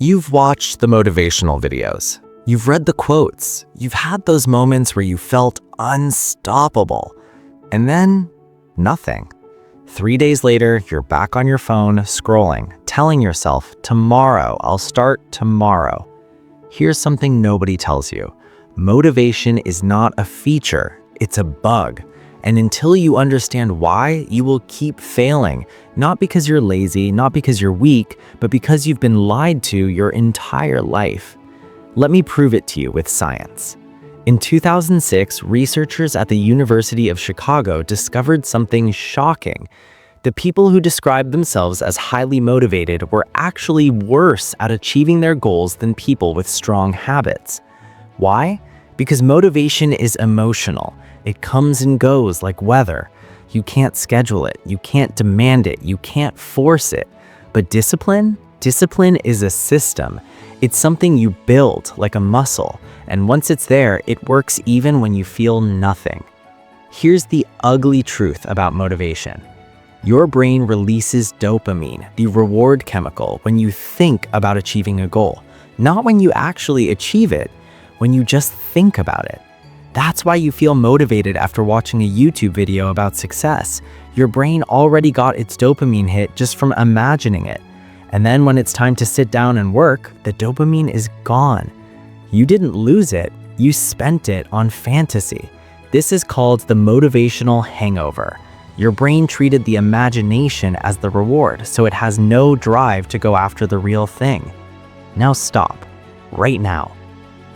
You've watched the motivational videos. You've read the quotes. You've had those moments where you felt unstoppable. And then, nothing. 3 days later, you're back on your phone, scrolling, telling yourself, tomorrow, I'll start tomorrow. Here's something nobody tells you. Motivation is not a feature, it's a bug. And until you understand why, you will keep failing, not because you're lazy, not because you're weak, but because you've been lied to your entire life. Let me prove it to you with science. In 2006, researchers at the University of Chicago discovered something shocking. The people who described themselves as highly motivated were actually worse at achieving their goals than people with strong habits. Why? Because motivation is emotional. It comes and goes like weather. You can't schedule it, you can't demand it, you can't force it. But discipline? Discipline is a system. It's something you build like a muscle, and once it's there, it works even when you feel nothing. Here's the ugly truth about motivation. Your brain releases dopamine, the reward chemical, when you think about achieving a goal, not when you actually achieve it, when you just think about it. That's why you feel motivated after watching a YouTube video about success. Your brain already got its dopamine hit just from imagining it. And then when it's time to sit down and work, the dopamine is gone. You didn't lose it, you spent it on fantasy. This is called the motivational hangover. Your brain treated the imagination as the reward, so it has no drive to go after the real thing. Now stop, right now.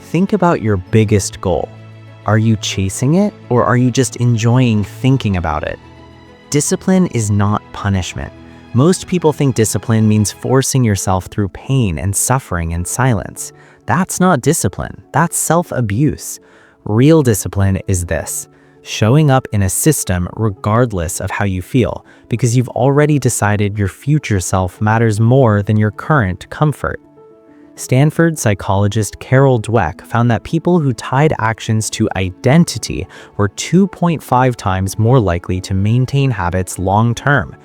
Think about your biggest goal. Are you chasing it, or are you just enjoying thinking about it? Discipline is not punishment. Most people think discipline means forcing yourself through pain and suffering in silence. That's not discipline, that's self-abuse. Real discipline is this: showing up in a system regardless of how you feel, because you've already decided your future self matters more than your current comfort. Stanford psychologist Carol Dweck found that people who tied actions to identity were 2.5 times more likely to maintain habits long-term.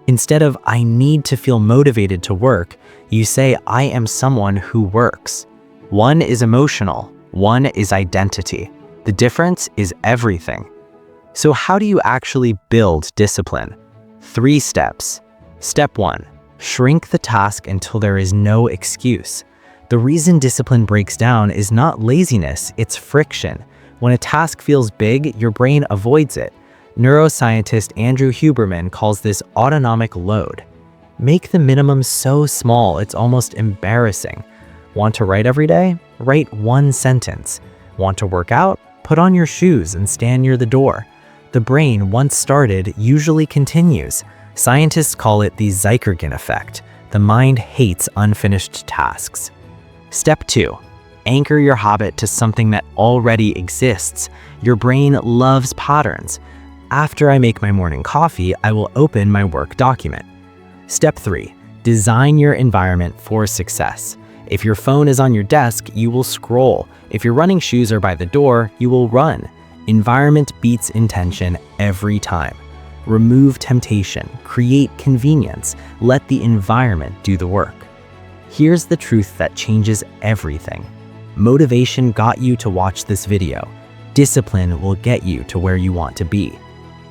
Instead of "I need to feel motivated to work," you say "I am someone who works." One is emotional, one is identity. The difference is everything. So how do you actually build discipline? 3 steps. Step 1. Shrink the task until there is no excuse. The reason discipline breaks down is not laziness, it's friction. When a task feels big, your brain avoids it. Neuroscientist Andrew Huberman calls this autonomic load. Make the minimum so small it's almost embarrassing. Want to write every day? Write 1 sentence. Want to work out? Put on your shoes and stand near the door. The brain, once started, usually continues. Scientists call it the Zeigarnik effect. The mind hates unfinished tasks. Step 2. Anchor your habit to something that already exists. Your brain loves patterns. After I make my morning coffee, I will open my work document. Step 3. Design your environment for success. If your phone is on your desk, you will scroll. If your running shoes are by the door, you will run. Environment beats intention every time. Remove temptation, create convenience, let the environment do the work. Here's the truth that changes everything. Motivation got you to watch this video. Discipline will get you to where you want to be.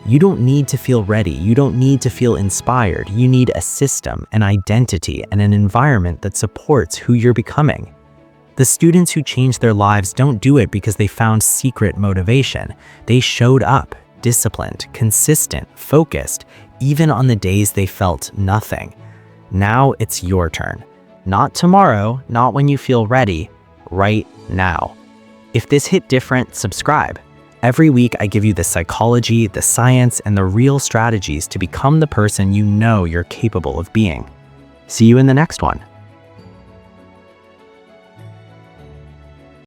You don't need to feel ready. You don't need to feel inspired. You need a system, an identity, and an environment that supports who you're becoming. The students who change their lives don't do it because they found secret motivation. They showed up, disciplined, consistent, focused, even on the days they felt nothing. Now it's your turn. Not tomorrow, not when you feel ready, right now. If this hit different, subscribe. Every week, I give you the psychology, the science, and the real strategies to become the person you know you're capable of being. See you in the next one.